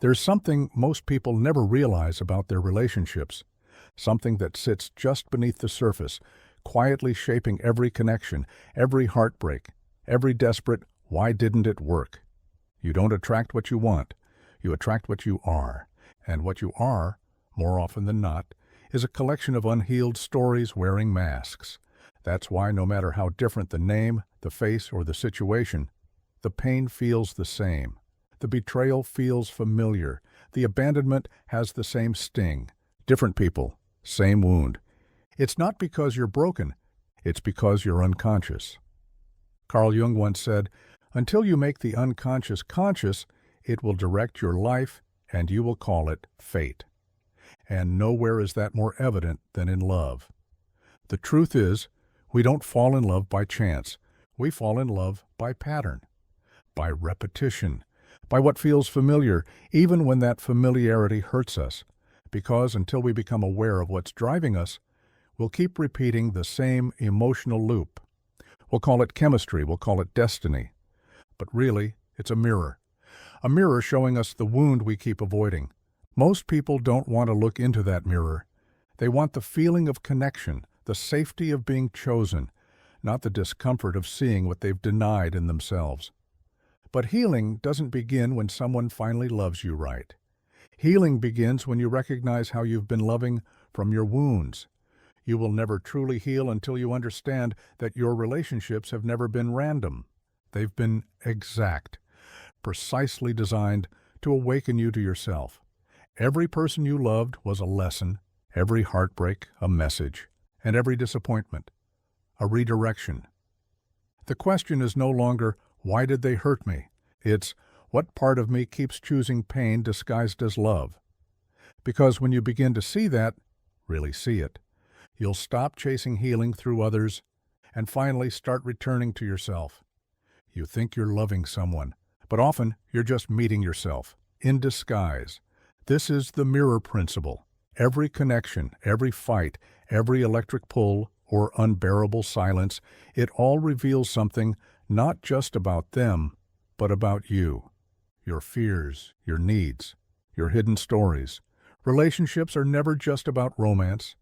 There's something most people never realize about their relationships, something that sits just beneath the surface, quietly shaping every connection, every heartbreak, every desperate "why didn't it work?" You don't attract what you want, you attract what you are. And what you are, more often than not, is a collection of unhealed stories wearing masks. That's why no matter how different the name, the face, or the situation, the pain feels the same. The betrayal feels familiar. The abandonment has the same sting. Different people, same wound. It's not because you're broken, it's because you're unconscious. Carl Jung once said, "Until you make the unconscious conscious, it will direct your life, and you will call it fate." And nowhere is that more evident than in love. The truth is, we don't fall in love by chance. We fall in love by pattern, by repetition, by what feels familiar, even when that familiarity hurts us. Because until we become aware of what's driving us, we'll keep repeating the same emotional loop. We'll call it chemistry, we'll call it destiny. But really, it's a mirror showing us the wound we keep avoiding. Most people don't want to look into that mirror. They want the feeling of connection, the safety of being chosen, not the discomfort of seeing what they've denied in themselves. But healing doesn't begin when someone finally loves you right. Healing begins when you recognize how you've been loving from your wounds. You will never truly heal until you understand that your relationships have never been random. They've been exact, precisely designed to awaken you to yourself. Every person you loved was a lesson, every heartbreak a message, and every disappointment a redirection. The question is no longer, "Why did they hurt me?" It's, "What part of me keeps choosing pain disguised as love?" Because when you begin to see that, really see it, you'll stop chasing healing through others and finally start returning to yourself. You think you're loving someone, but often you're just meeting yourself, in disguise. This is the mirror principle. Every connection, every fight, every electric pull or unbearable silence, it all reveals something not just about them, but about you. Your fears, your needs, your hidden stories. Relationships are never just about romance.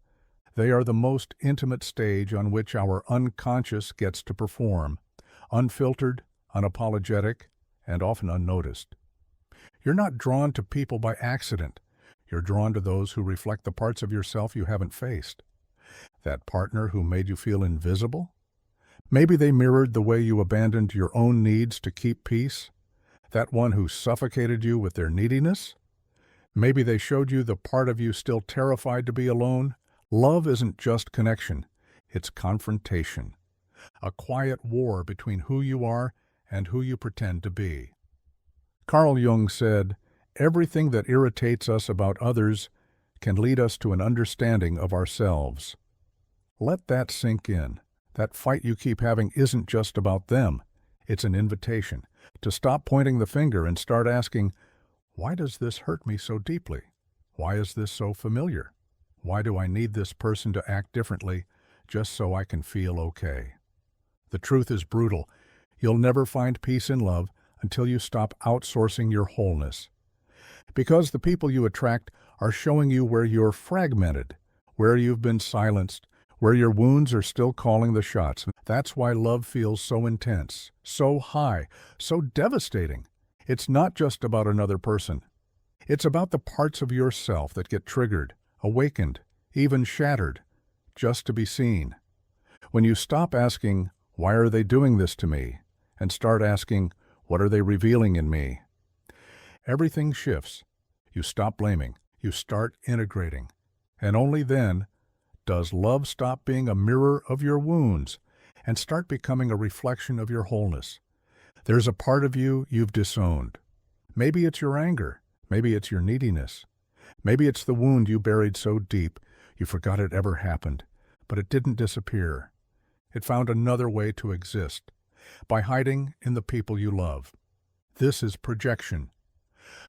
They are the most intimate stage on which our unconscious gets to perform, unfiltered, unapologetic, and often unnoticed. You're not drawn to people by accident. You're drawn to those who reflect the parts of yourself you haven't faced. That partner who made you feel invisible? Maybe they mirrored the way you abandoned your own needs to keep peace. That one who suffocated you with their neediness? Maybe they showed you the part of you still terrified to be alone. Love isn't just connection, it's confrontation. A quiet war between who you are and who you pretend to be. Carl Jung said, "Everything that irritates us about others can lead us to an understanding of ourselves." Let that sink in. That fight you keep having isn't just about them. It's an invitation to stop pointing the finger and start asking, "Why does this hurt me so deeply? Why is this so familiar? Why do I need this person to act differently just so I can feel okay?" The truth is brutal. You'll never find peace in love until you stop outsourcing your wholeness. Because the people you attract are showing you where you're fragmented, where you've been silenced, where your wounds are still calling the shots. That's why love feels so intense, so high, so devastating. It's not just about another person. It's about the parts of yourself that get triggered, awakened, even shattered, just to be seen. When you stop asking, "Why are they doing this to me?" and start asking, "What are they revealing in me?" everything shifts. You stop blaming. You start integrating. And only then does love stop being a mirror of your wounds and start becoming a reflection of your wholeness. There's a part of you you've disowned. Maybe it's your anger. Maybe it's your neediness. Maybe it's the wound you buried so deep you forgot it ever happened, but it didn't disappear. It found another way to exist, by hiding in the people you love. This is projection.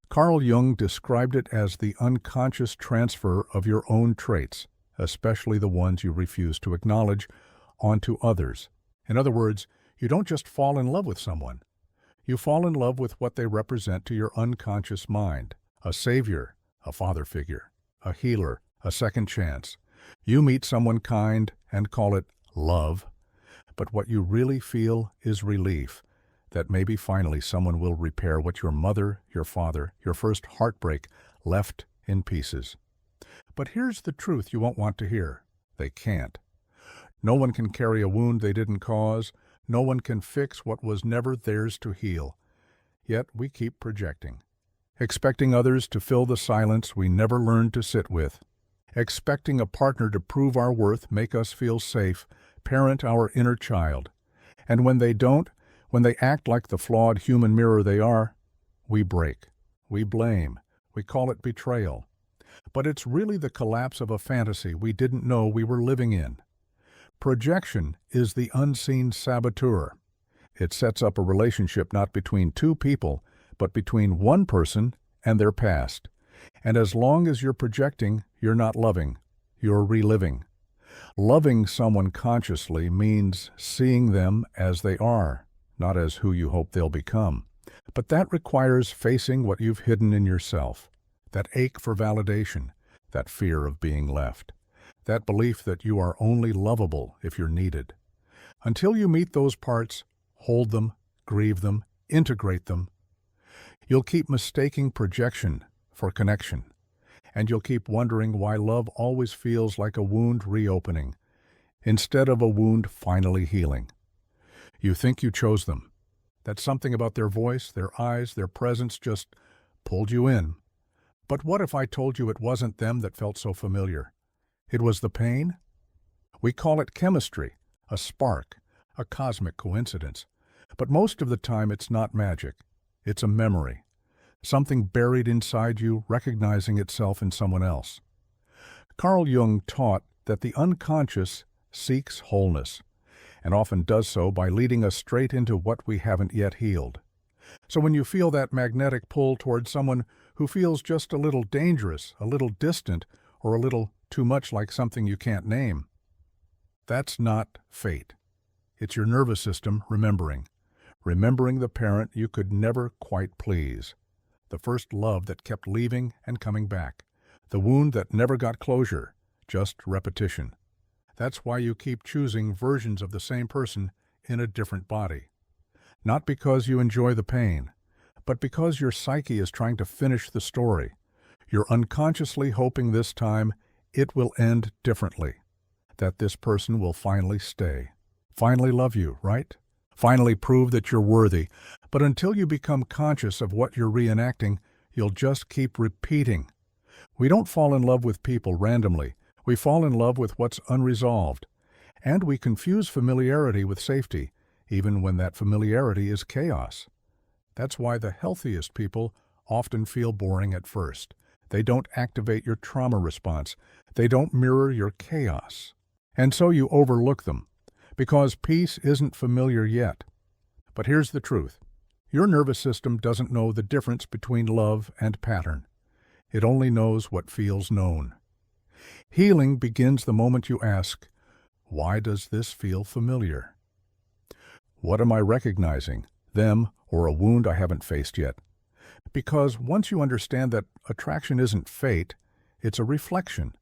Carl Jung described it as the unconscious transfer of your own traits, especially the ones you refuse to acknowledge, onto others. In other words, you don't just fall in love with someone. You fall in love with what they represent to your unconscious mind, a savior, a father figure, a healer, a second chance. You meet someone kind and call it love, but what you really feel is relief that maybe finally someone will repair what your mother, your father, your first heartbreak left in pieces. But here's the truth you won't want to hear. They can't. No one can carry a wound they didn't cause. No one can fix what was never theirs to heal. Yet we keep projecting, expecting others to fill the silence we never learned to sit with, expecting a partner to prove our worth, make us feel safe, parent our inner child. And when they don't, when they act like the flawed human mirror they are, we break, we blame, we call it betrayal. But it's really the collapse of a fantasy we didn't know we were living in. Projection is the unseen saboteur. It sets up a relationship not between two people, but between one person and their past. And as long as you're projecting, you're not loving, you're reliving. Loving someone consciously means seeing them as they are, not as who you hope they'll become. But that requires facing what you've hidden in yourself, that ache for validation, that fear of being left, that belief that you are only lovable if you're needed. Until you meet those parts, hold them, grieve them, integrate them, you'll keep mistaking projection for connection, and you'll keep wondering why love always feels like a wound reopening, instead of a wound finally healing. You think you chose them, that something about their voice, their eyes, their presence just pulled you in. But what if I told you it wasn't them that felt so familiar? It was the pain? We call it chemistry, a spark, a cosmic coincidence. But most of the time it's not magic. It's a memory, something buried inside you recognizing itself in someone else. Carl Jung taught that the unconscious seeks wholeness, and often does so by leading us straight into what we haven't yet healed. So when you feel that magnetic pull towards someone who feels just a little dangerous, a little distant, or a little too much like something you can't name, that's not fate. It's your nervous system remembering the parent you could never quite please, the first love that kept leaving and coming back, the wound that never got closure, just repetition. That's why you keep choosing versions of the same person in a different body. Not because you enjoy the pain, but because your psyche is trying to finish the story. You're unconsciously hoping this time it will end differently, that this person will finally stay, finally love you, right? Finally prove that you're worthy. But until you become conscious of what you're reenacting, you'll just keep repeating. We don't fall in love with people randomly. We fall in love with what's unresolved. And we confuse familiarity with safety, even when that familiarity is chaos. That's why the healthiest people often feel boring at first. They don't activate your trauma response. They don't mirror your chaos. And so you overlook them, because peace isn't familiar yet. But here's the truth. Your nervous system doesn't know the difference between love and pattern. It only knows what feels known. Healing begins the moment you ask, why does this feel familiar? What am I recognizing, them or a wound I haven't faced yet? Because once you understand that attraction isn't fate, it's a reflection,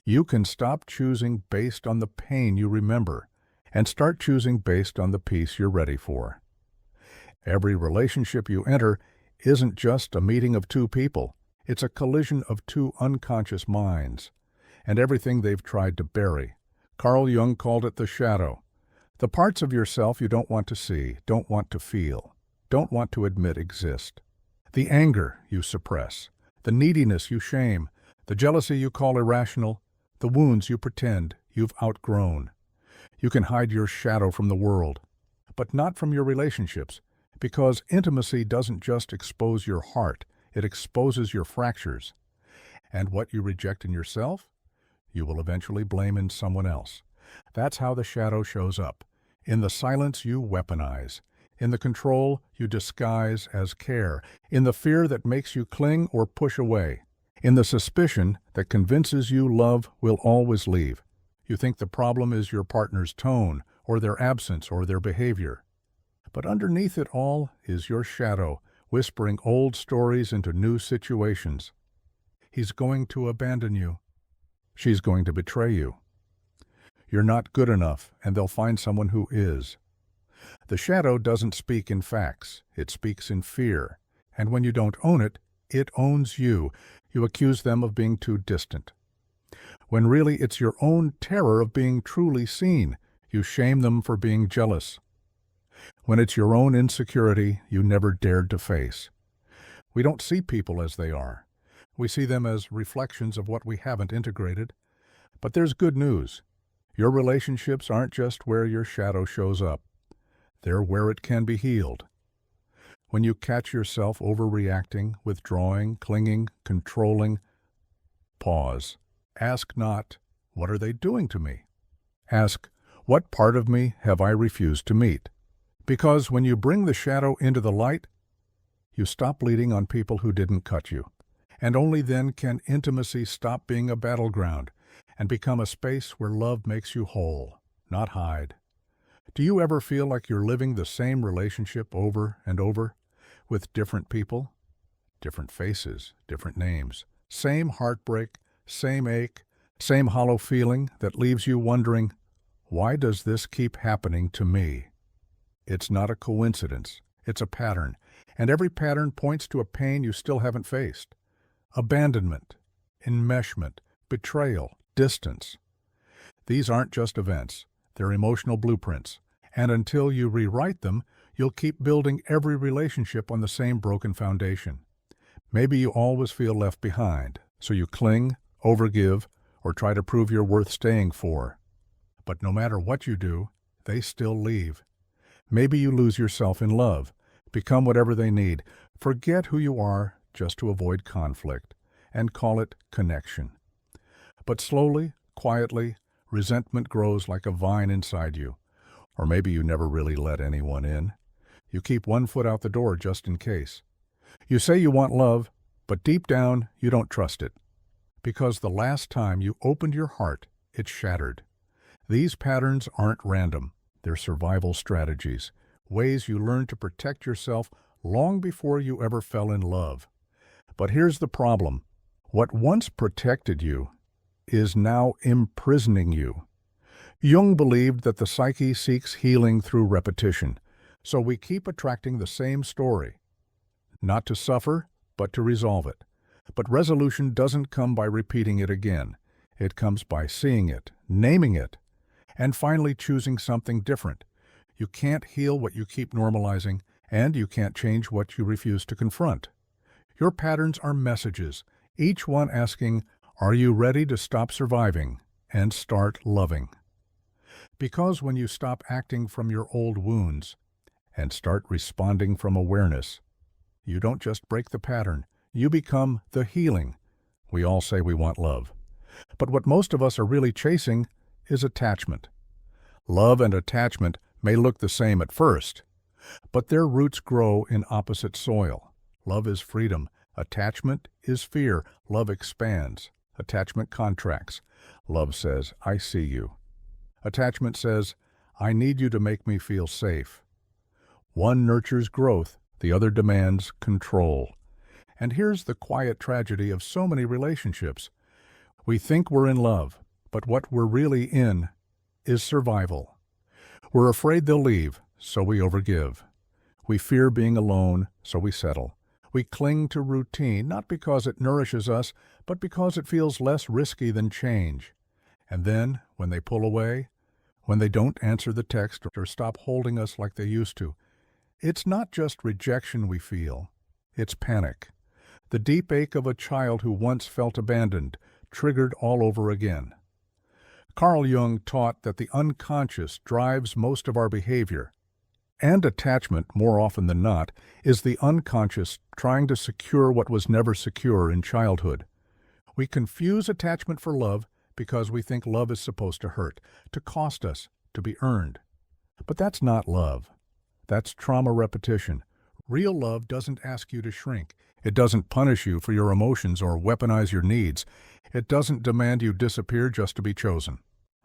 you can stop choosing based on the pain you remember and start choosing based on the peace you're ready for. Every relationship you enter isn't just a meeting of two people. It's a collision of two unconscious minds, and everything they've tried to bury. Carl Jung called it the shadow. The parts of yourself you don't want to see, don't want to feel, don't want to admit exist. The anger you suppress, the neediness you shame, the jealousy you call irrational, the wounds you pretend you've outgrown. You can hide your shadow from the world, but not from your relationships, because intimacy doesn't just expose your heart, it exposes your fractures. And what you reject in yourself, you will eventually blame in someone else. That's how the shadow shows up. In the silence you weaponize. In the control you disguise as care. In the fear that makes you cling or push away. In the suspicion that convinces you love will always leave. You think the problem is your partner's tone, or their absence, or their behavior. But underneath it all is your shadow, whispering old stories into new situations. He's going to abandon you. She's going to betray you. You're not good enough, and they'll find someone who is. The shadow doesn't speak in facts. It speaks in fear. And when you don't own it, it owns you. You accuse them of being too distant. When really it's your own terror of being truly seen. You shame them for being jealous. When it's your own insecurity you never dared to face. We don't see people as they are. We see them as reflections of what we haven't integrated. But there's good news. Your relationships aren't just where your shadow shows up. They're where it can be healed. When you catch yourself overreacting, withdrawing, clinging, controlling, pause. Ask not, what are they doing to me? Ask, what part of me have I refused to meet? Because when you bring the shadow into the light, you stop bleeding on people who didn't cut you. And only then can intimacy stop being a battleground and become a space where love makes you whole, not hide. Do you ever feel like you're living the same relationship over and over with different people? Different faces, different names, same heartbreak, same ache, same hollow feeling that leaves you wondering, why does this keep happening to me? It's not a coincidence, it's a pattern, and every pattern points to a pain you still haven't faced. Abandonment, enmeshment, betrayal, distance. These aren't just events, they're emotional blueprints, and until you rewrite them, you'll keep building every relationship on the same broken foundation. Maybe you always feel left behind, so you cling, overgive, or try to prove you're worth staying for. But no matter what you do, they still leave. Maybe you lose yourself in love, become whatever they need, forget who you are just to avoid conflict, and call it connection. But slowly, quietly, resentment grows like a vine inside you. Or maybe you never really let anyone in. You keep one foot out the door just in case. You say you want love, but deep down you don't trust it. Because the last time you opened your heart, it shattered. These patterns aren't random. They're survival strategies, ways you learn to protect yourself long before you ever fell in love. But here's the problem. What once protected you is now imprisoning you. Jung believed that the psyche seeks healing through repetition, so we keep attracting the same story. Not to suffer, but to resolve it. But resolution doesn't come by repeating it again. It comes by seeing it, naming it, and finally choosing something different. You can't heal what you keep normalizing, and you can't change what you refuse to confront. Your patterns are messages, each one asking, are you ready to stop surviving and start loving? Because when you stop acting from your old wounds and start responding from awareness, you don't just break the pattern, you become the healing. We all say we want love. But what most of us are really chasing is attachment. Love and attachment may look the same at first, but their roots grow in opposite soil. Love is freedom. Attachment is fear. Love expands. Attachment contracts. Love says, I see you. Attachment says, I need you to make me feel safe. One nurtures growth, the other demands control. And here's the quiet tragedy of so many relationships. We think we're in love, but what we're really in is survival. We're afraid they'll leave, so we overgive. We fear being alone, so we settle. We cling to routine, not because it nourishes us, but because it feels less risky than change. And then, when they pull away, when they don't answer the text or stop holding us like they used to, it's not just rejection we feel, it's panic. The deep ache of a child who once felt abandoned, triggered all over again. Carl Jung taught that the unconscious drives most of our behavior, and attachment, more often than not, is the unconscious trying to secure what was never secure in childhood. We confuse attachment for love because we think love is supposed to hurt, to cost us, to be earned. But that's not love. That's trauma repetition. Real love doesn't ask you to shrink. It doesn't punish you for your emotions or weaponize your needs. It doesn't demand you disappear just to be chosen.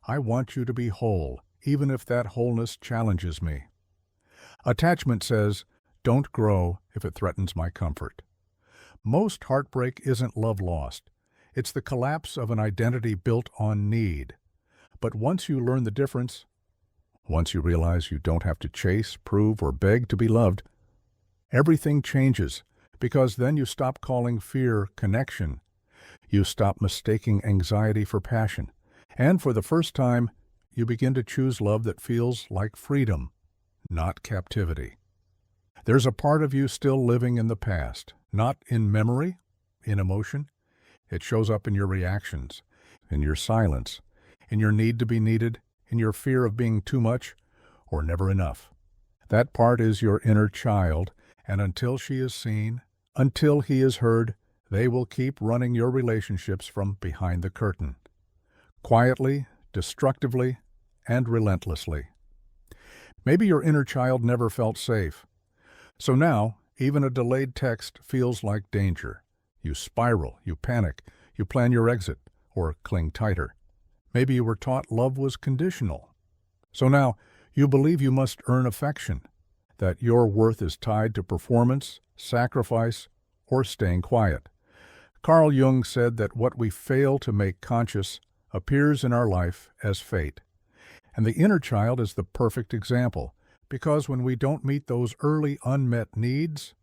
I want you to be whole, even if that wholeness challenges me. Attachment says, Don't grow if it threatens my comfort. Most heartbreak isn't love lost. It's the collapse of an identity built on need. But once you learn the difference, once you realize you don't have to chase, prove, or beg to be loved, everything changes, because then you stop calling fear connection. You stop mistaking anxiety for passion. And for the first time, you begin to choose love that feels like freedom, not captivity. There's a part of you still living in the past, not in memory, in emotion. It shows up in your reactions, in your silence, in your need to be needed, in your fear of being too much or never enough. That part is your inner child, and until she is seen, until he is heard, they will keep running your relationships from behind the curtain. Quietly, destructively, and relentlessly. Maybe your inner child never felt safe. So now, even a delayed text feels like danger. You spiral, you panic, you plan your exit, or cling tighter. Maybe you were taught love was conditional. So now, you believe you must earn affection, that your worth is tied to performance, sacrifice, or staying quiet. Carl Jung said that what we fail to make conscious appears in our life as fate. And the inner child is the perfect example, because when we don't meet those early unmet needs,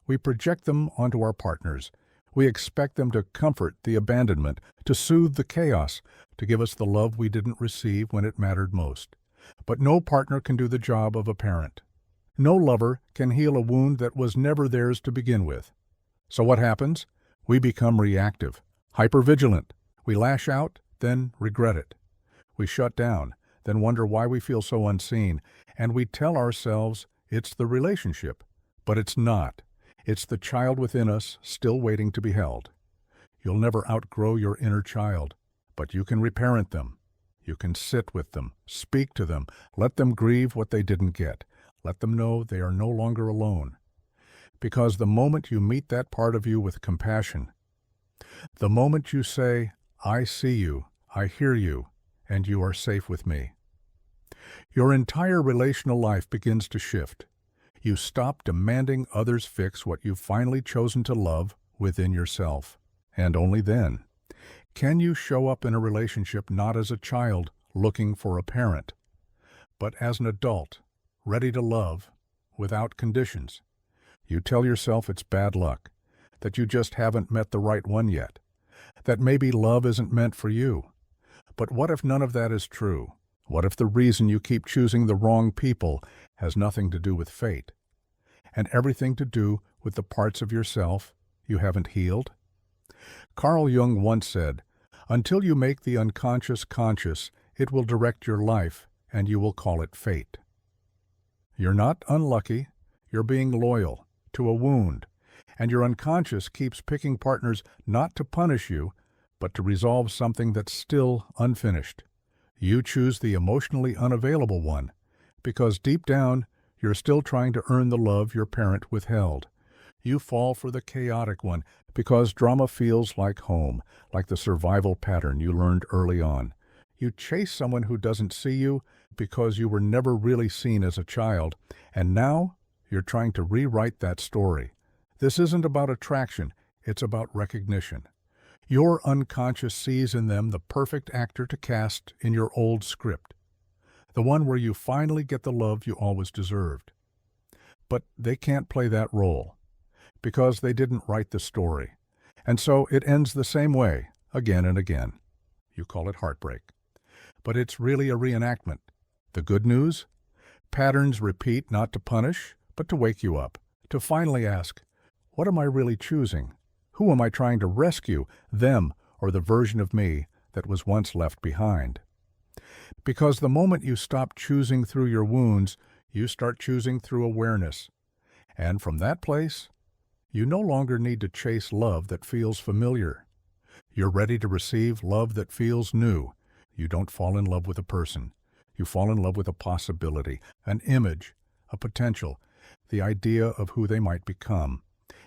we project them onto our partners. We expect them to comfort the abandonment, to soothe the chaos, to give us the love we didn't receive when it mattered most. But no partner can do the job of a parent. No lover can heal a wound that was never theirs to begin with. So what happens? We become reactive, hypervigilant. We lash out, then regret it. We shut down, then wonder why we feel so unseen, and we tell ourselves it's the relationship. But it's not. It's the child within us still waiting to be held. You'll never outgrow your inner child, but you can reparent them. You can sit with them, speak to them, let them grieve what they didn't get. Let them know they are no longer alone. Because the moment you meet that part of you with compassion, the moment you say, I see you, I hear you, and you are safe with me, your entire relational life begins to shift. You stop demanding others fix what you've finally chosen to love within yourself. And only then can you show up in a relationship not as a child looking for a parent, but as an adult, ready to love without conditions. You tell yourself it's bad luck, that you just haven't met the right one yet, that maybe love isn't meant for you. But what if none of that is true? What if the reason you keep choosing the wrong people has nothing to do with fate, and everything to do with the parts of yourself you haven't healed? Carl Jung once said, until you make the unconscious conscious, it will direct your life, and you will call it fate. You're not unlucky, you're being loyal to a wound, and your unconscious keeps picking partners not to punish you, but to resolve something that's still unfinished. You choose the emotionally unavailable one, because deep down, you're still trying to earn the love your parent withheld. You fall for the chaotic one, because drama feels like home, like the survival pattern you learned early on. You chase someone who doesn't see you, because you were never really seen as a child, and now you're trying to rewrite that story. This isn't about attraction, it's about recognition. Your unconscious sees in them the perfect actor to cast in your old script, the one where you finally get the love you always deserved. But they can't play that role, because they didn't write the story. And so it ends the same way, again and again. You call it heartbreak. But it's really a reenactment. The good news? Patterns repeat not to punish, but to wake you up, to finally ask, what am I really choosing? Who am I trying to rescue, them or the version of me that was once left behind? Because the moment you stop choosing through your wounds, you start choosing through awareness. And from that place, you no longer need to chase love that feels familiar. You're ready to receive love that feels new. You don't fall in love with a person. You fall in love with a possibility, an image, a potential, the idea of who they might become.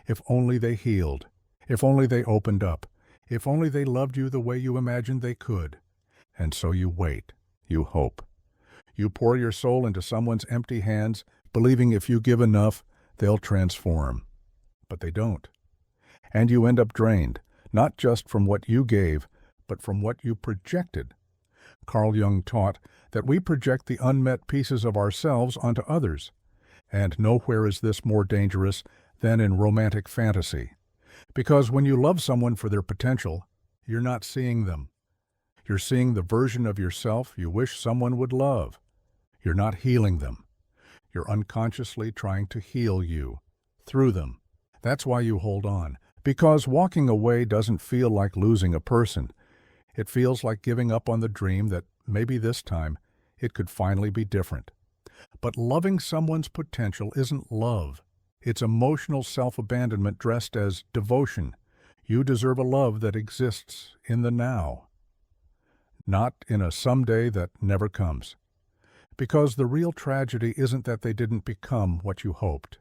If only they healed. If only they opened up. If only they loved you the way you imagined they could. And so you wait. You hope. You pour your soul into someone's empty hands, believing if you give enough, they'll transform. But they don't. And you end up drained, not just from what you gave, but from what you projected. Carl Jung taught that we project the unmet pieces of ourselves onto others. And nowhere is this more dangerous than in romantic fantasy. Because when you love someone for their potential, you're not seeing them. You're seeing the version of yourself you wish someone would love. You're not healing them. You're unconsciously trying to heal you through them. That's why you hold on. Because walking away doesn't feel like losing a person. It feels like giving up on the dream that maybe this time it could finally be different. But loving someone's potential isn't love. It's emotional self-abandonment dressed as devotion. You deserve a love that exists in the now, not in a someday that never comes. Because the real tragedy isn't that they didn't become what you hoped.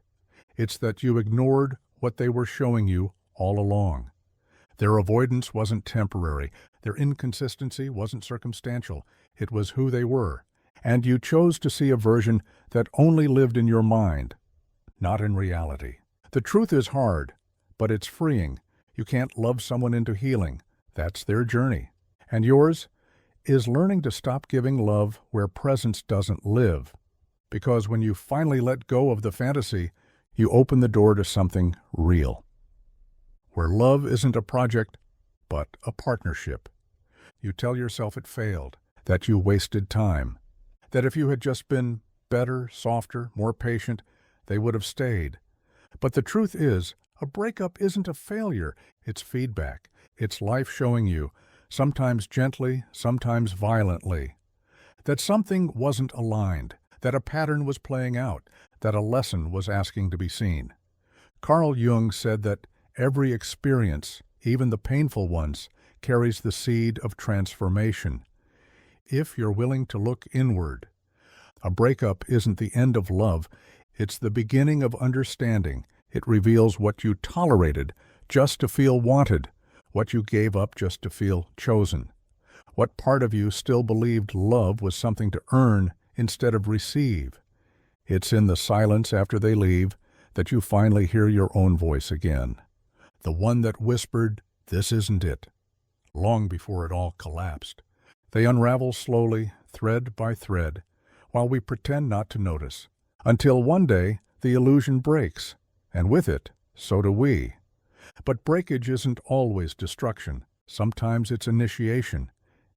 It's that you ignored what they were showing you all along. Their avoidance wasn't temporary. Their inconsistency wasn't circumstantial. It was who they were. And you chose to see a version that only lived in your mind, not in reality. The truth is hard, but it's freeing. You can't love someone into healing. That's their journey. And yours is learning to stop giving love where presence doesn't live. Because when you finally let go of the fantasy, you open the door to something real. Where love isn't a project, but a partnership. You tell yourself it failed, that you wasted time, that if you had just been better, softer, more patient, they would have stayed. But the truth is, a breakup isn't a failure. It's feedback. It's life showing you, sometimes gently, sometimes violently, that something wasn't aligned, that a pattern was playing out, that a lesson was asking to be seen. Carl Jung said that every experience, even the painful ones, carries the seed of transformation. If you're willing to look inward, a breakup isn't the end of love, it's the beginning of understanding. It reveals what you tolerated just to feel wanted, what you gave up just to feel chosen, what part of you still believed love was something to earn instead of receive. It's in the silence after they leave that you finally hear your own voice again, the one that whispered, "This isn't it," long before it all collapsed. They unravel slowly, thread by thread, while we pretend not to notice, until one day the illusion breaks, and with it, so do we. But breakage isn't always destruction. Sometimes it's initiation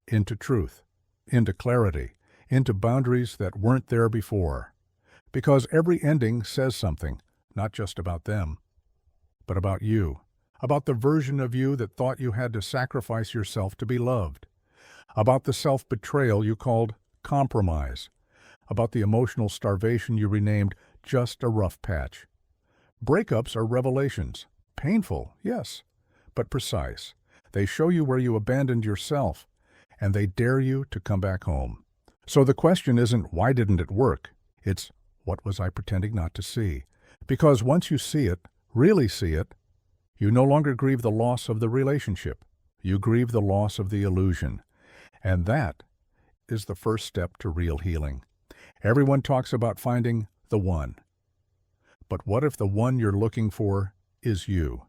into truth, into clarity, into boundaries that weren't there before. Because every ending says something, not just about them, but about you, about the version of you that thought you had to sacrifice yourself to be loved, about the self-betrayal you called compromise, about the emotional starvation you renamed just a rough patch. Breakups are revelations. Painful, yes, but precise. They show you where you abandoned yourself, and they dare you to come back home. So the question isn't, why didn't it work? It's, what was I pretending not to see? Because once you see it, really see it, you no longer grieve the loss of the relationship. You grieve the loss of the illusion. And that is the first step to real healing. Everyone talks about finding the one. But what if the one you're looking for is you?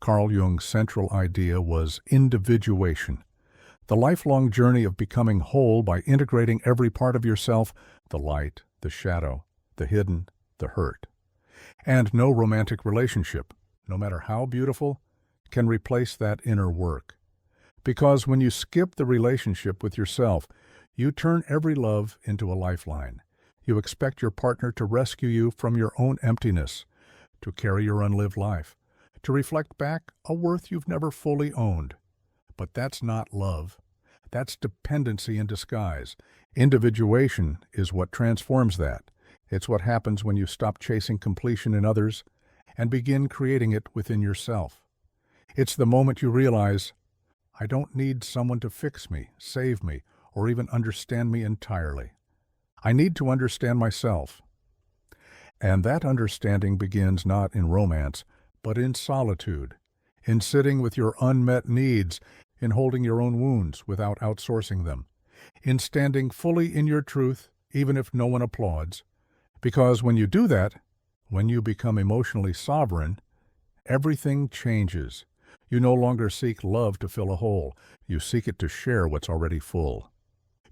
Carl Jung's central idea was individuation, the lifelong journey of becoming whole by integrating every part of yourself, the light, the shadow, the hidden, the hurt. And no romantic relationship, no matter how beautiful, can replace that inner work. Because when you skip the relationship with yourself, you turn every love into a lifeline. You expect your partner to rescue you from your own emptiness, to carry your unlived life, to reflect back a worth you've never fully owned. But that's not love. That's dependency in disguise. Individuation is what transforms that. It's what happens when you stop chasing completion in others and begin creating it within yourself. It's the moment you realize, I don't need someone to fix me, save me, or even understand me entirely. I need to understand myself. And that understanding begins not in romance, but in solitude, in sitting with your unmet needs, in holding your own wounds without outsourcing them, in standing fully in your truth, even if no one applauds, Because when you do that, when you become emotionally sovereign, everything changes. You no longer seek love to fill a hole. You seek it to share what's already full.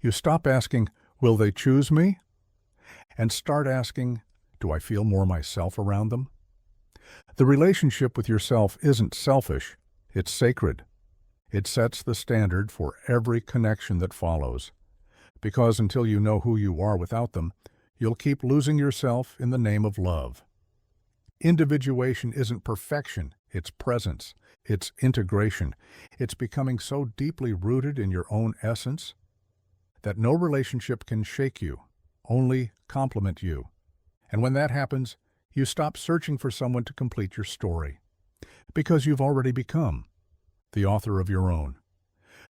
You stop asking, will they choose me? And start asking, do I feel more myself around them? The relationship with yourself isn't selfish, it's sacred. It sets the standard for every connection that follows. Because until you know who you are without them, you'll keep losing yourself in the name of love. Individuation isn't perfection, it's presence, it's integration. It's becoming so deeply rooted in your own essence that no relationship can shake you, only complement you. And when that happens, you stop searching for someone to complete your story, because you've already become the author of your own.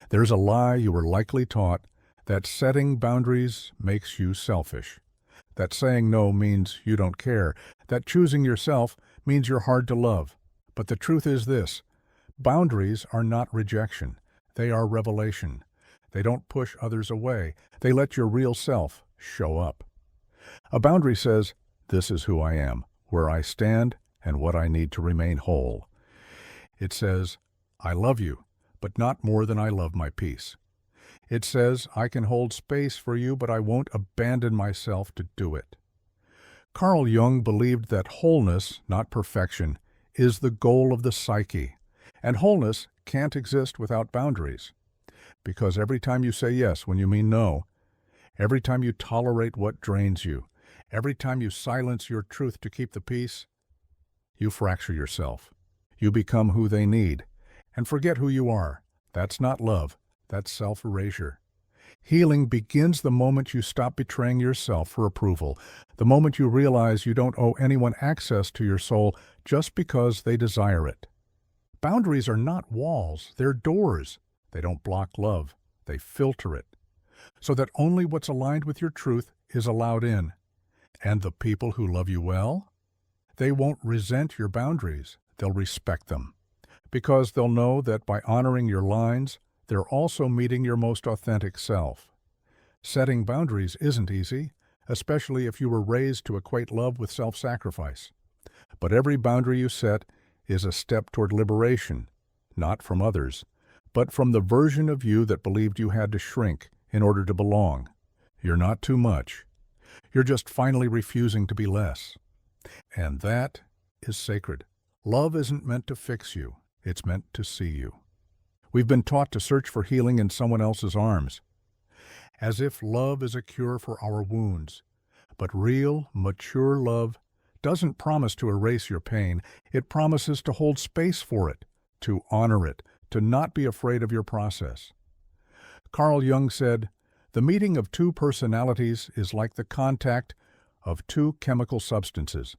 There's a lie you were likely taught that setting boundaries makes you selfish, that saying no means you don't care, that choosing yourself means you're hard to love. But the truth is this: boundaries are not rejection, they are revelation. They don't push others away, they let your real self show up. A boundary says, this is who I am, where I stand, and what I need to remain whole. It says, I love you, but not more than I love my peace. It says, I can hold space for you, but I won't abandon myself to do it. Carl Jung believed that wholeness, not perfection, is the goal of the psyche, and wholeness can't exist without boundaries. Because every time you say yes when you mean no, every time you tolerate what drains you, every time you silence your truth to keep the peace, you fracture yourself. You become who they need, and forget who you are. That's not love, that's self-erasure. Healing begins the moment you stop betraying yourself for approval, the moment you realize you don't owe anyone access to your soul just because they desire it. Boundaries are not walls, they're doors. They don't block love, they filter it, so that only what's aligned with your truth is allowed in. And the people who love you well, they won't resent your boundaries, they'll respect them, because they'll know that by honoring your lines, they're also meeting your most authentic self. Setting boundaries isn't easy, especially if you were raised to equate love with self-sacrifice. But every boundary you set is a step toward liberation, not from others, but from the version of you that believed you had to shrink in order to belong. You're not too much. You're just finally refusing to be less. And that is sacred. Love isn't meant to fix you. It's meant to see you. We've been taught to search for healing in someone else's arms, as if love is a cure for our wounds. But real, mature love doesn't promise to erase your pain. It promises to hold space for it, to honor it, to not be afraid of your process. Carl Jung said, the meeting of two personalities is like the contact of two chemical substances.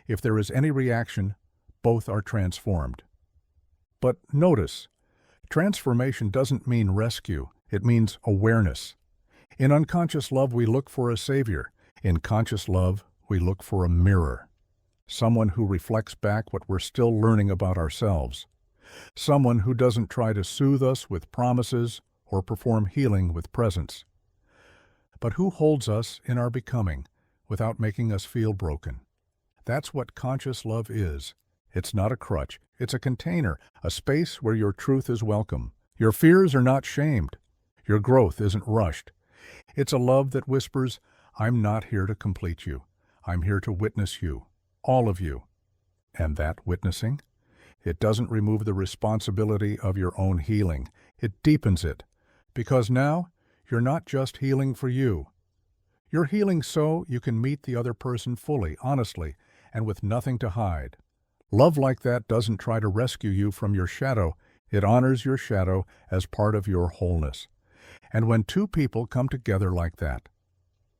If there is any reaction, both are transformed. But notice, transformation doesn't mean rescue, it means awareness. In unconscious love, we look for a savior. In conscious love, we look for a mirror. Someone who reflects back what we're still learning about ourselves. Someone who doesn't try to soothe us with promises or perform healing with presence, but who holds us in our becoming without making us feel broken. That's what conscious love is. It's not a crutch. It's a container, a space where your truth is welcome. Your fears are not shamed. Your growth isn't rushed. It's a love that whispers, I'm not here to complete you. I'm here to witness you, all of you. And that witnessing? It doesn't remove the responsibility of your own healing. It deepens it, because now you're not just healing for you. You're healing so you can meet the other person fully, honestly, and with nothing to hide. Love like that doesn't try to rescue you from your shadow. It honors your shadow as part of your wholeness. And when two people come together like that,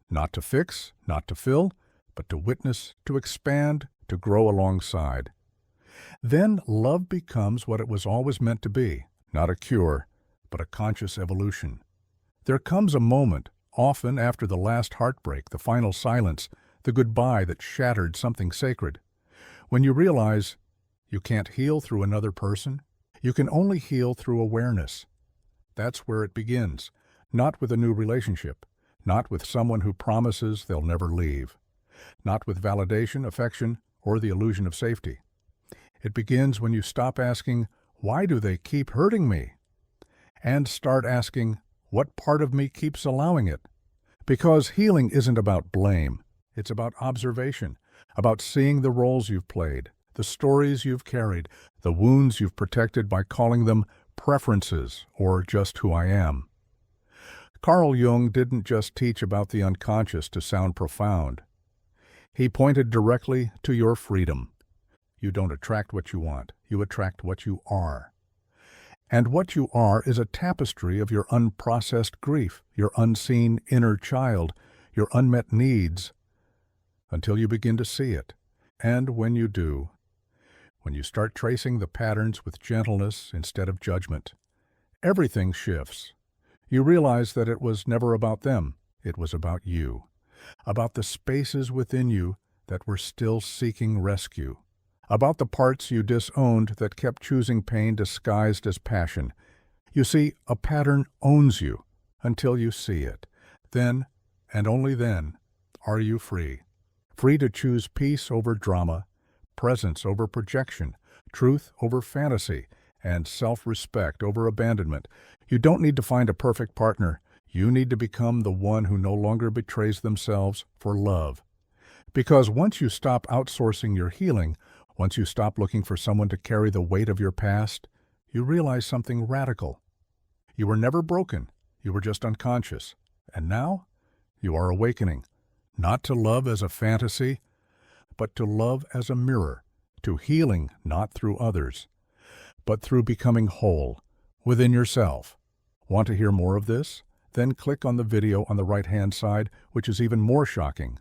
not to fix, not to fill, but to witness, to expand, to grow alongside, then love becomes what it was always meant to be, not a cure, but a conscious evolution. There comes a moment, often after the last heartbreak, the final silence, the goodbye that shattered something sacred, when you realize you can't heal through another person, you can only heal through awareness. That's where it begins, not with a new relationship, not with someone who promises they'll never leave, not with validation, affection, or the illusion of safety. It begins when you stop asking, "Why do they keep hurting me?" and start asking, "What part of me keeps allowing it?" Because healing isn't about blame. It's about observation, about seeing the roles you've played, the stories you've carried, the wounds you've protected by calling them preferences or just who I am. Carl Jung didn't just teach about the unconscious to sound profound. He pointed directly to your freedom. You don't attract what you want, you attract what you are. And what you are is a tapestry of your unprocessed grief, your unseen inner child, your unmet needs, until you begin to see it. And when you do, when you start tracing the patterns with gentleness instead of judgment, everything shifts. You realize that it was never about them, it was about you, about the spaces within you that were still seeking rescue, about the parts you disowned that kept choosing pain disguised as passion. You see, a pattern owns you until you see it. Then, and only then, are you free. Free to choose peace over drama, presence over projection, truth over fantasy, and self-respect over abandonment. You don't need to find a perfect partner. You need to become the one who no longer betrays themselves for love. Because once you stop outsourcing your healing, once you stop looking for someone to carry the weight of your past, you realize something radical. You were never broken. You were just unconscious. And now, you are awakening, not to love as a fantasy, but to love as a mirror, to healing not through others, but through becoming whole within yourself. Want to hear more of this? Then click on the video on the right-hand side, which is even more shocking.